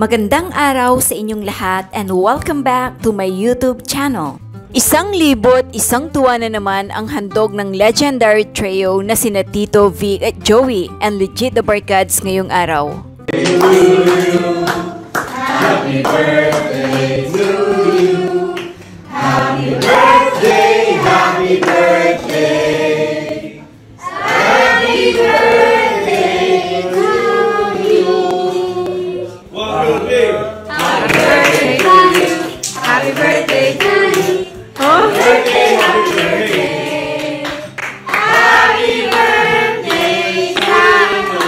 Magandang araw sa inyong lahat and welcome back to my YouTube channel. 1,000 at 1 tuwa na naman ang handog ng legendary trio na sina Tito, Vic at Joey and Legit the Barkads ngayong araw. Happy birthday to you. Happy birthday, happy birthday. Happy birthday to you. Happy birthday to you. Happy birthday to you. Happy birthday, happy birthday. Happy birthday to you.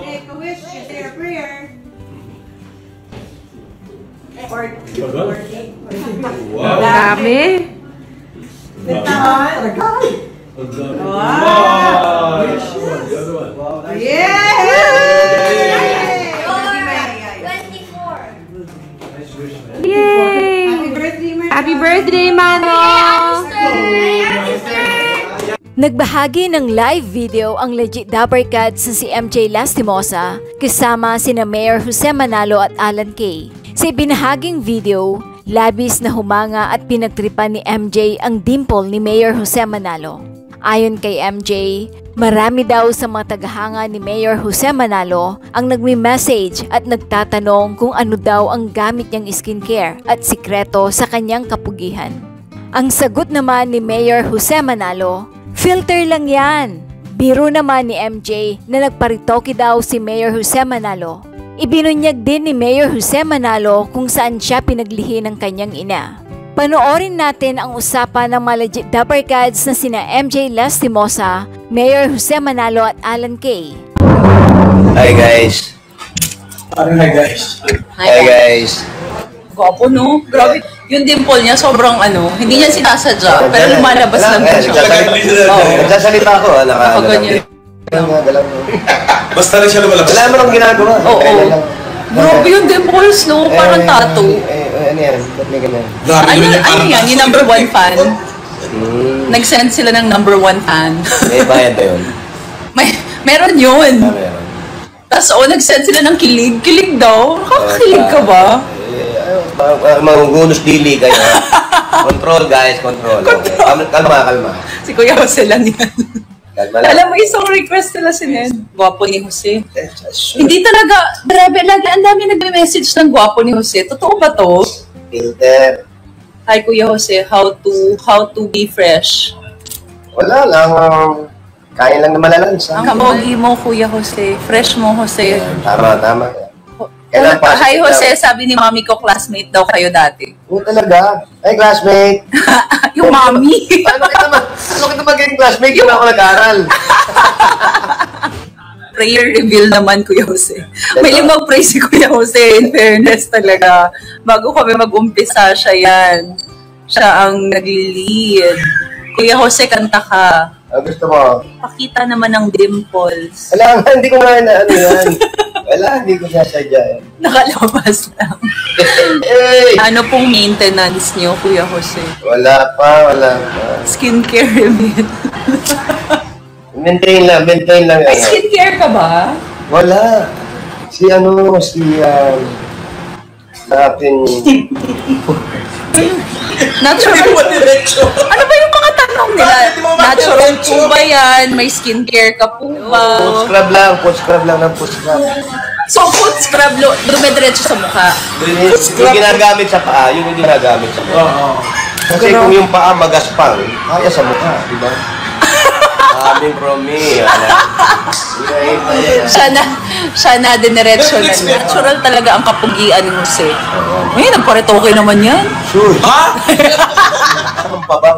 Make a wish, say a prayer. Wow. Dami. Wow. Yay! 24. Yay! Happy birthday, Mano! Nagbahagi ng live video ang Legit the Barkads na si MJ Lastimosa kasama sina Mayor Jose Manalo at Alan Kay. Sa binahaging video, labis na humanga at pinagtripan ni MJ ang dimple ni Mayor Jose Manalo. Ayon kay MJ, marami daw sa mga tagahanga ni Mayor Jose Manalo ang nagme-message at nagtatanong kung ano daw ang gamit niyang skincare at sikreto sa kanyang kapugihan. Ang sagot naman ni Mayor Jose Manalo, filter lang yan. Biro naman ni MJ na nagparitoke daw si Mayor Jose Manalo. Ibinunyag din ni Mayor Jose Manalo kung saan siya pinaglihi ng kanyang ina. Panoorin natin ang usapan ng mga Legit the Barkads na sina MJ Lastimosa, Mayor Jose Manalo at Alan Kay. Hi guys. Hi guys. Hi guys. Gwapo, no? Grabe. Yung dimple niya, sobrang hindi niya sinasadya. Pero lumalabas lang siya. Nagsasalita ako, Pag ganyan. Basta rin siya lumalabas. Wala mo nang ginagawa. Oo. Grabe yung dimples, no? Parang tattoo. Ano yan? Ba't may ganun? Ano yan? Yung number 1 fan? Nag-send sila ng number 1 fan. May bayad ba yun? Meron yun. Meron. Tapos, nag-send sila ng kilig. Kilig daw. Nakakakilig ka ba? Mangugunos dili kayo. Control guys, control. Kalma. Si Kuya Jose lang yan. Kalma lang. Alam mo, isang request nila si Ned. Gwapo ni Jose. Hindi talaga, grabe, lagi ang dami nagme-message ng gwapo ni Jose. Totoo ba to? Filter. Hi Kuya Jose, how to be fresh. Wala lang. Kain lang na malalansa. Ang pogi mo Kuya Jose, fresh mo Jose. Tama. Kailan pa? Hi Jose, sabi ni mami ko classmate daw kayo dati. Oo talaga. Ay classmate. Yung mami. Ano kita magiging classmate? Yung ako nag-aral. Prayer reveal naman Kuya Jose. May limang pray si Kuya Jose, in fairness talaga. Bago kami mag-umpisa, siya yan. Siya ang nag-lead. Kuya Jose, kanta ka. Gusto mo? Pakita naman ng dimples. Wala nga, hindi ko nga na yan. Wala, hindi ko sasadya yan. Nakalabas lang. Hey! Ano pong maintenance niyo, Kuya Jose? Wala pa. Skincare remit. Maintain lang yan. May skincare ka ba? Wala. Si natin. Natural. Ano ba yung mga tanong nila? Natural po ba yan? May skincare ka po ba? Foot scrub lang ng foot scrub. So, foot scrub, dumediretso sa mukha. Yung ginagamit sa paa, yung ginagamit sa paa. Kasi kung yung paa magaspang, kaya sa mukha, di ba? Coming from me. Siya na diniretso na. Natural talaga ang kapugian ni Jose. Ay, nagparetoke naman yan. Sure. Ha? Meron pa ba?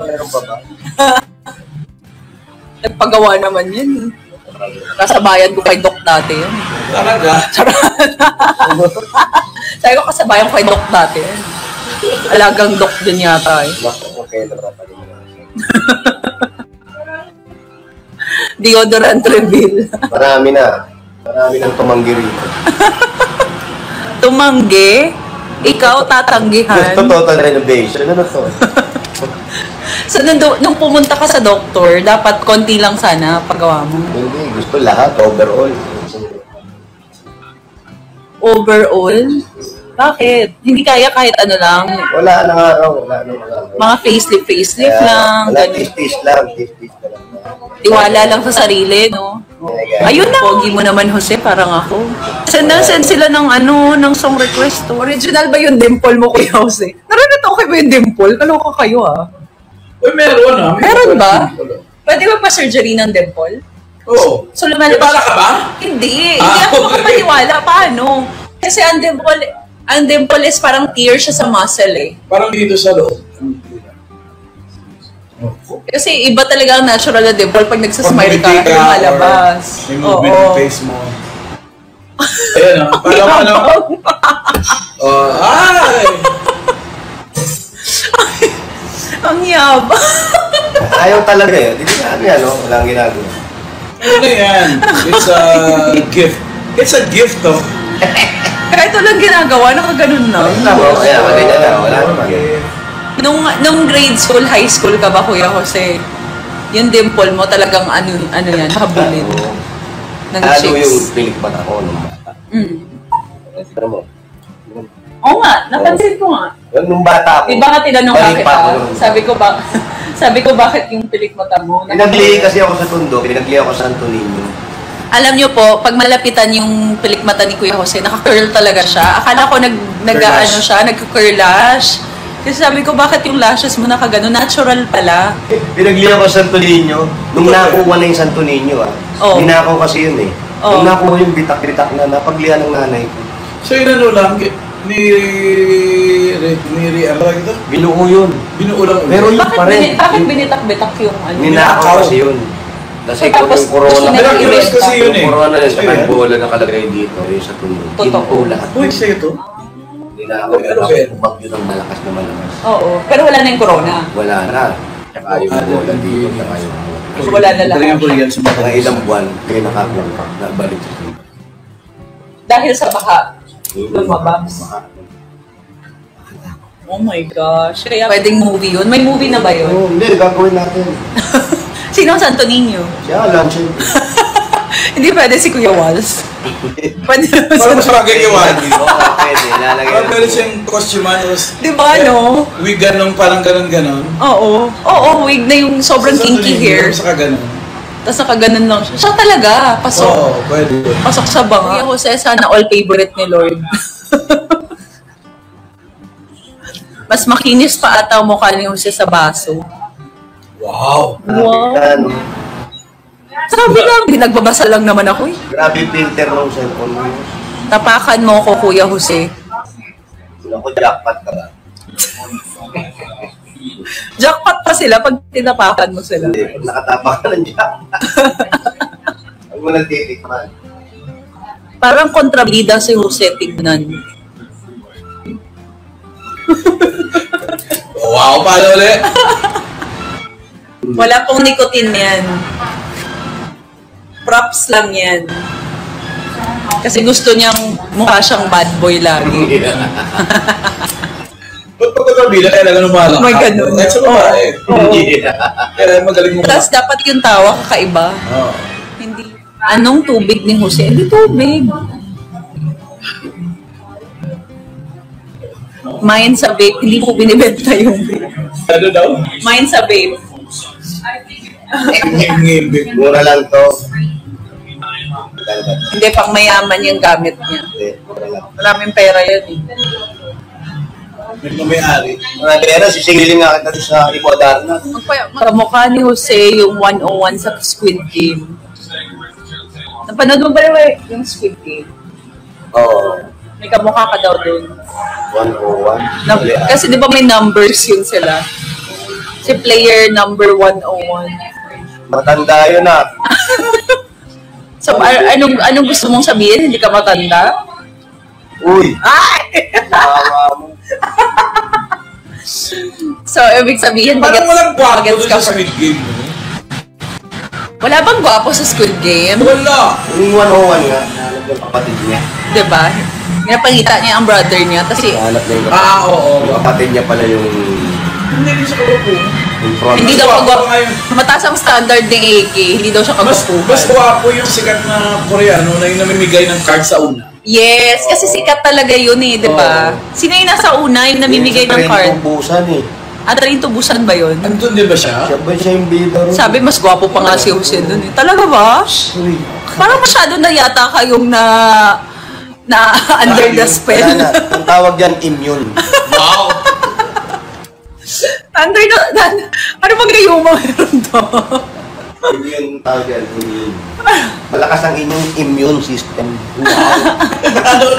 Nagpagawa naman yan. Kasabayan ko kay Doc dati yan. Talaga? Sabi ko kasabayan ko kay Doc dati yan. Alagang Doc din yata eh. Okay, pa rin. Deodorant reveal. Marami nang tumanggi rito. Tumanggi? Ikaw tatanggihan? Gusto total renovation. Ano to? So, nung pumunta ka sa doktor, dapat konti lang sana paggawa mo. Hindi, gusto lahat, overall. Overall? Bakit? Hindi kaya kahit ano lang? Wala na nga raw. Wala na nga. Mga facelift lang. Wala, Ganun. tis-tis lang. Tis-tis na lang. Tiwala lang sa sarili, no? Ayun na. Pogi mo naman, Jose, parang ako. Send sila ng song request. Original ba yung dimple mo, Kuya Jose? Narinig ako ba yung dimple? Kaloka kayo, ah. Uy, meron ah. Meron ba? Pwede ba pa-surgery ng dimple? Oo. So, lumalabas. Tiwala ka ba? Hindi. Hindi Ah, ako okay. makapaniwala. Paano? Kasi ang dimple is parang tear siya sa muscle eh. Parang dito sa loob. Kasi iba talaga ang natural na dimple pag nagsasmile ka, Pag lumalabas. May movement ng face mo. Ayan ah. Parang ano. Oh, ay! Ang yaba. Ayaw talaga yun. Hindi na ano yan, no? Walang ginagawa. Ano na yan? It's a gift. It's a gift, oh. Kahit walang ginagawa, nakaganon na. Tama, kaya ganyan na. Wala naman. Nung grade school, high school ka ba, Kuya Jose? Yung dimple mo talagang ano yan, habulin. Ng Ano yung chicks. pilikbat ako nung bata? Ano mo? Oo nga, napansin ko nga. Nung bata ako. Di ba nga tinanong ka balipat kita? ko nung- Sabi ko bakit yung pilik mata mo? Pinagli kasi ako sa Tondo, pinagli ako sa Santo Niño. Alam niyo po, pag malapitan yung pilik mata ni Kuya Jose, naka-curl talaga siya. Akala ko nag-ano siya, nag-curlash. Kasi sabi ko, bakit yung lashes mo nakagano? Natural pala. Pinagli ako sa Santo Niño, nung nakuha na yung Santo Niño Oo. Ninakaw kasi yun eh. Oo. Nung nakuha yung bitak-bitak na napaglihan ng nanay ko. So yun ano lang, ano lang ito? Binuo yun. Binuo lang. Pero yun pa rin. Bakit binitak-bitak yung ano? Ninakaw kasi yun. Kasi So, tapos yung corona. gusto nila Miraculous kasi yun eh. Yung corona na sa Ayun. bola nakalagay dito, yung sa Tondo. Totoo. Ginto lahat. Uy, sa'yo to? Ninakaw Pero, kasi bagyo ng malakas na malakas. Oo, pero wala na yung corona. Wala na. Tsaka yung bola dito, tsaka yung So, wala na lahat. Talagang brilliant sa mga mga ilang buwan, kaya nakakuha na balik sa Tondo. Dahil sa baka. Lumabas. Oh my gosh. Kaya pwedeng movie yun. May movie na ba yun? Oo, hindi, gagawin natin. Sino ang Santo Niño? Siya alam, siyempre. Hindi pwede si Kuya Walls. Pwede naman Parang mas bagay yung one. Oo, pwede. Lalagay Parang pwede siyang costumanos. Di ba, no? Wig ganong parang ganon-ganon. Oo, wig na yung sobrang kinky hair. Saka ganon. Tapos nakaganon lang siya. Siya talaga. Pasok. Oo, pwede. Pasok sa banga. Kuya Jose, sana all favorite ni Lord. Mas makinis pa ata ang mukha ni Jose sa baso. Wow! Wow. Ano, Sabi lang, nagbabasa lang naman ako eh. grabe filter ng cellphone mo. Tapakan mo ko, Kuya Jose. Ako, jackpot ka ba? Jackpot pa sila pag tinapakan mo sila. Hindi, pag nakatapak ka ng jackpot. Huwag mo nang titikman. Parang kontrabida si Jose tignan. Wow! Paano ulit? Wala pong nicotine yan. Props lang yan. Kasi gusto niyang mukha siyang bad boy lagi. Ba't pagkakabila kaya lang lumalak? May ganun. Kahit sa babae. Kaya magaling mo. Tapos dapat yung tawa kakaiba. Oo. Hindi. Anong tubig ni Jose? Hindi tubig. Mine sa vape. Hindi ko binibenta yung vape. Ano daw? Mine sa vape. Ngimbi. Mura lang to. Hindi, pang mayaman yung gamit niya. Hindi, mura lang. Maraming pera yan eh. Nagmamayari. Mga pera, sisingilin nga kita sa Ipodarna. Kamukha ni Jose yung 101 sa Squid Game. Napanood mo ba yung Squid Game? Oo. May kamukha ka daw dun. 101. Kasi di ba may numbers yun sila? Si player number 101. Matanda yun ah. So, anong gusto mong sabihin? Hindi ka matanda? Uy! Ay! Tawa mo. So, ibig sabihin, Parang walang gwapo bagets doon ka sa for- Squid Game. no? Wala bang gwapo sa Squid Game? Wala! Yung 101 nga, nahanap yung kapatid niya. Diba? Pinapangita niya ang brother niya. Kasi Nahanap niya yung kapatid. Ah, oo. Yung kapatid niya pala yung Hindi rin siya kalupo. front. hindi Mas daw gwapo kagwapo. ngayon. Mataas ang standard ng AK. Hindi daw siya Mas kagwapuhan. gwapo yung sikat na Koreano na yung namimigay ng card sa una. Yes, kasi sikat talaga yun eh, di ba? Sino yung nasa una, yung namimigay ng card? Tubusan eh. Train tubusan ba yun? Andun din ba siya? Siya ba siya yung bida ron? Sabi, mas gwapo pa nga si Jose dun eh. Talaga ba? Parang masyado na yata kayong na under the spell. Wala na. Ang tawag dyan, immune. Wow! Under the... Ano bang gayuma meron to? Immune tawag yan, immune. Malakas ang inyong immune system. Wow!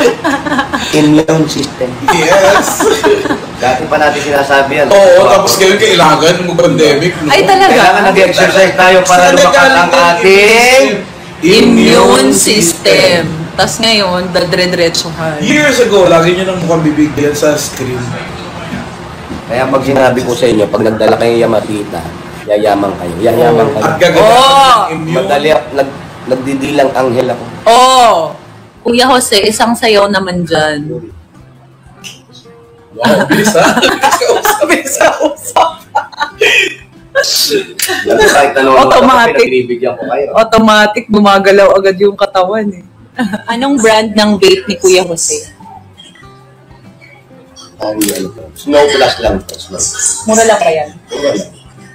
Immune system. Yes! Dati pa natin sinasabi yan. Oo, tapos ngayon kailangan mag-pandemic. No? Ay, talaga? Kailangan nag-exercise tayo para lumakas ang ating Immune system. Tapos ngayon, dadre-diretsuhan. Years ago, lagi nyo nang mukhang bibigyan sa screen. Kaya pag sinabi ko sa inyo, pag nagdala kayo Yamatita, yayaman kayo. Yayaman kayo. At gagawin ng immune. Madali nagdidilang anghel ako. Kuya Jose, isang sayaw naman dyan. Wow, bilis ha? Bilis ka usap. Kahit tanong Automatic. Pinagbibigyan ko kayo. Automatic, gumagalaw agad yung katawan eh. Anong brand ng vape ni Kuya Jose? Snow Plus lang to. Snow. Mura lang ba yan? Mura lang.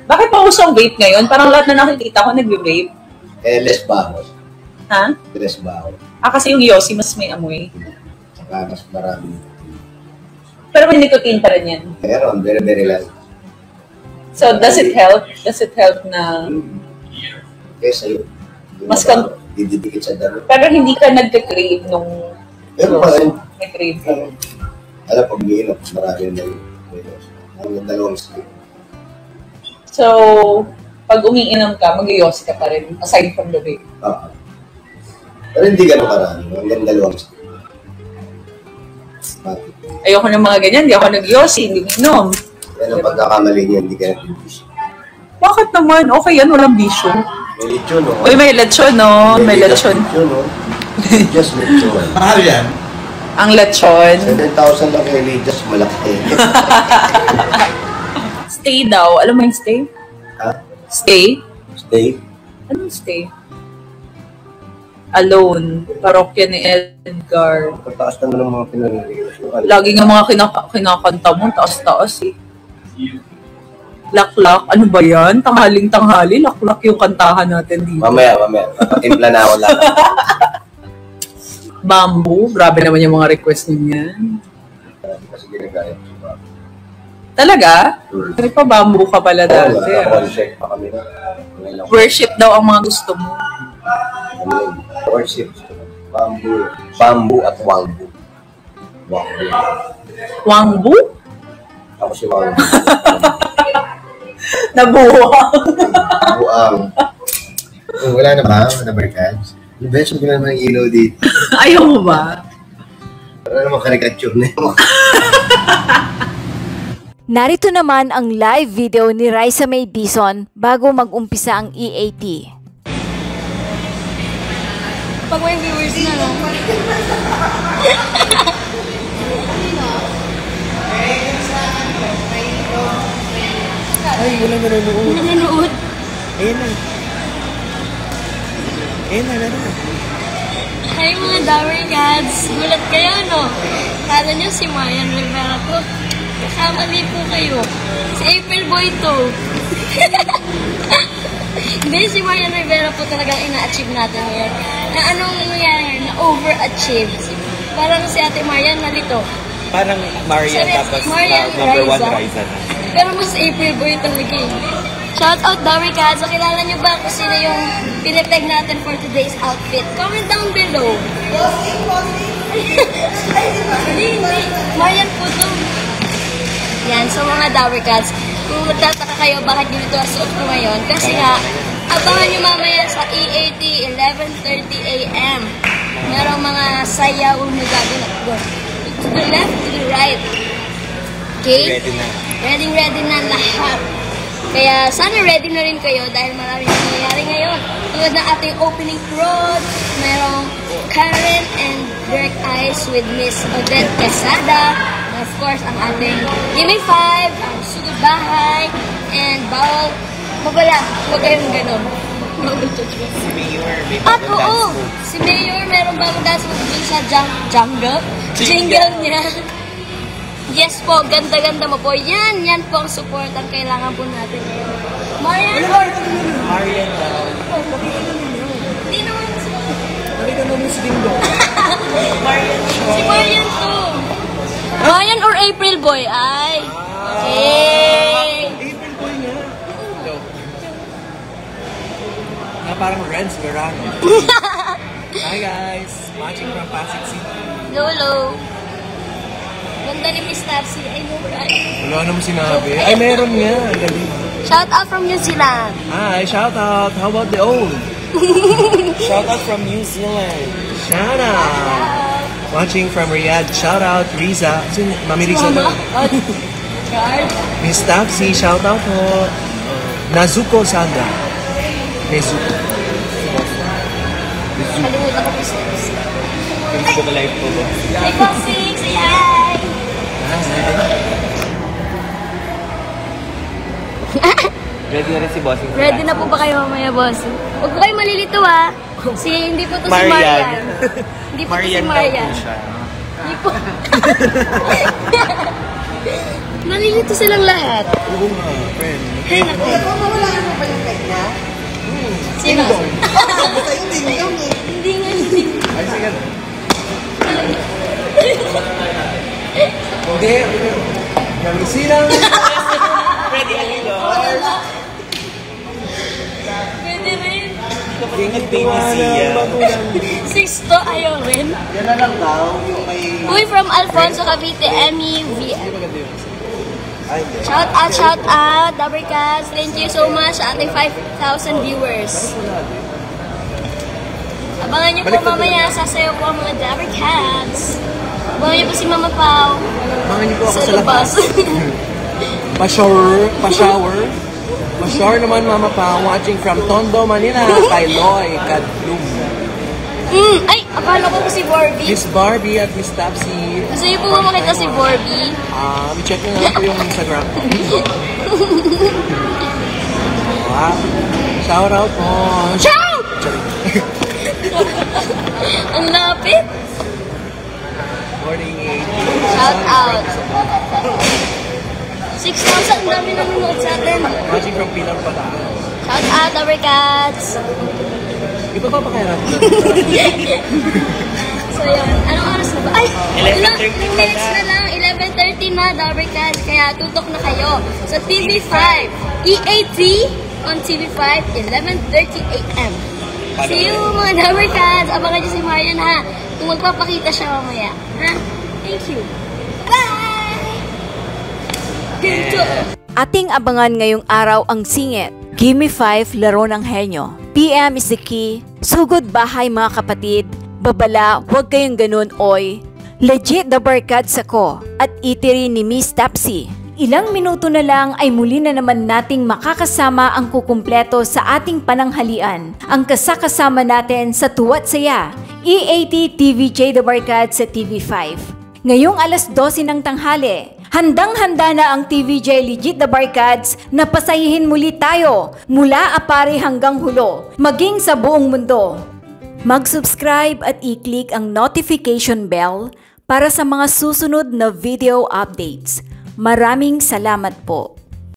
Bakit pa usang vape ngayon? Parang lahat na nakikita ko nagbe-vape. Less baho. Ha? Less baho. Kasi yung Yossi mas may amoy. Saka mas marami. Pero may nicotine pa rin yan. Meron, very, very light. So, does it help? Does it help na... Kesa yun. Mas dididikit sa dami. Pero hindi ka nagka-crave nung... Pero pa rin. May crave ka. Alam, pag umiinom, marami na yun. Ang dalawang stick. So, pag umiinom ka, mag-yossi ka pa rin, aside from the vape. Pero hindi gano'ng karami. Hanggang dalawang stick. Ayoko ng mga ganyan, hindi ako nag-yossi, hindi minom. Yan ang pagkakamali niya, hindi ka nag-bisyo. Bakit naman? Okay yan, walang bisyo. May lechon, no? Uy, may lechon, no? May lechon. no? Just lechon. Mahal yan. Ang lechon. 7,000 lang kay Lidas, malaki. Stay daw. Alam mo yung stay? Ha? Stay? Stay? Anong stay? Alone. Parokya ni Edgar. Pagtaas naman ng mga pinaniligas. Lagi nga mga kinakanta mo, taas-taas eh. Laklak, ano ba yan? Tanghaling-tanghali, laklak yung kantahan natin dito. Mamaya. Timpla na ako lang. Bamboo, grabe naman yung mga request niyo yan. Kasi ginagaya ko siya. Talaga? May pa bamboo ka pala dati. Naka-concept pa kami. Worship daw ang mga gusto mo. Worship. Bamboo at wangbu. Wangbu? Ako si wangbu. Nabuwang. Buang. Wala na ba? Wala ba cards? Yung best mo na naman yung ilaw dito. Ayaw mo ba? Wala naman karikature na yun. Narito naman ang live video ni Raisa May Dizon bago mag-umpisa ang EAT. Pag may viewers na, no? Ay, wala nanonood. Nanonood? Ayan na. Ayan na. Hi mga Dower Cats! Gulat kayo, no? Kala nyo si Marian Rivera to. Kamali po kayo. Si April Boy to. Hindi, si Marian Rivera po talagang ina-achieve natin ngayon. Na anong nangyayari? Na-overachieve. Parang si Ate Marian nalito. Parang Marian tapos Marian number 1 Raisa. Raisa na. Pero mas April Boy talaga eh. Shout out Dower Cats! So, kilala nyo ba kung sino yung pinipeg natin for today's outfit? Comment down below. Hindi. Marian po to. Yan, so mga Dower Cats, kung magtataka kayo bakit ganito ang suot ko ngayon, kasi nga, abangan nyo mamaya sa EAT 11:30 AM. Merong mga sayaw na gagawin. To the left, to the right. Okay? Ready na lahat. Kaya sana ready na rin kayo dahil maraming nangyayari ngayon. Tulad ng ating opening prod, merong Karen and Direct Eyes with Miss Odette Quesada. And of course, ang ating Gimme 5, ang Sugod Bahay, and Bawal Mabala. Huwag kayong ganun. Bawal judgment. Si Mayor, may At bagong oo, dance move. si Mayor meron bagong dance move dun sa jungle. Jingle niya. Yes po, ganda-ganda mo po. Yan po ang support ang kailangan po natin ngayon. Marian? Marian daw. Hindi naman si Nakita namin si Ding Dong. Marian siya. Si Marian to. Marian or April Boy? Ay. Hey. April Boy nga. Na parang Renz Verano. Hi guys, watching from Pasig City. Lolo. Ganda ni Miss Tapsi. I know, right? Wala naman sinabi. Ay, meron nga. Ang galing. Shout out from New Zealand. Hi, shout out. How about the old? Shout out from New Zealand. Shout out. Watching from Riyadh. Shout out Riza. Mami Riza na. Charles. Miss Tapsi, shout out po. Nazuko Sandra. Nezuko. Kalimutan ko Miss Tapsi. Facebook live po ba? Hi, Bossing. Say hi. Ready na rin si Bossing. Ready na po ba kayo mamaya, Bossing? Huwag po kayo malilito, ha? Hindi po to si Marian. Marian. Hindi po to si Marian daw Marian. po siya. Hindi po. Nalilito silang lahat. Oo nga, friend. Ay, naku. Mawalaan mo ba yung peg niya? Sino? Basta yung ding-dong eh. Hindi nga, hindi. Ay, sige. Okay. Yung silang. Ready Alidor. Pwede rin. Ingit baby siya. Sixto, ayaw rin. Yan na lang daw, yung may... Uy, from Alfonso Cavite, MEVM. Shout out, Dabarcats. Thank you so much sa ating 5,000 viewers. Abangan niyo po mamaya, sasayaw po ang mga Dabarcats. Abangan niyo po si Mama Pao. Mga niyo po ako Sa sa labas. Pa-shower naman Mama Pa, watching from Tondo, Manila, kay Loy Kadlum. Ay, akala ko po si Barbie. Miss Barbie at Miss Tapsi. Gusto niyo po ba makita si Barbie? I-check nyo na po yung Instagram. Wow. Shout out po. Shout! Ang lapit. Morning 8. Shout out. 6,000 dami nanonood sa atin. Watching from Pilar Pataan. Shout out, Dabarcats. Iba pa kaya natin? So yun, anong oras na ba? Ay, 11:30 minutes na lang, 11:30 na, Dabarcats. Kaya tutok na kayo sa TV5. EAT on TV5, 11:30 AM. See you mga Dabarcats. Abangan niyo si Marian ha. Kung magpapakita siya mamaya. Ha? Thank you. Bye! Ganito. Ating abangan ngayong araw ang singit. Gimme 5, Laro ng Henyo. PM is the key. Sugod bahay mga kapatid. Babala, huwag kayong ganun, oy. Legit Dabarcats ako at itiri ni Miss Tapsi. Ilang minuto na lang ay muli na naman nating makakasama ang kukumpleto sa ating pananghalian. Ang kasakasama natin sa Tuwat Saya, EAT TVJ Dabarcats sa TV5. Ngayong alas 12 ng tanghali, handang-handa na ang TVJ Legit Dabarcats na pasahihin muli tayo mula Apari hanggang Hulo, maging sa buong mundo. Mag-subscribe at i-click ang notification bell para sa mga susunod na video updates. Maraming salamat po.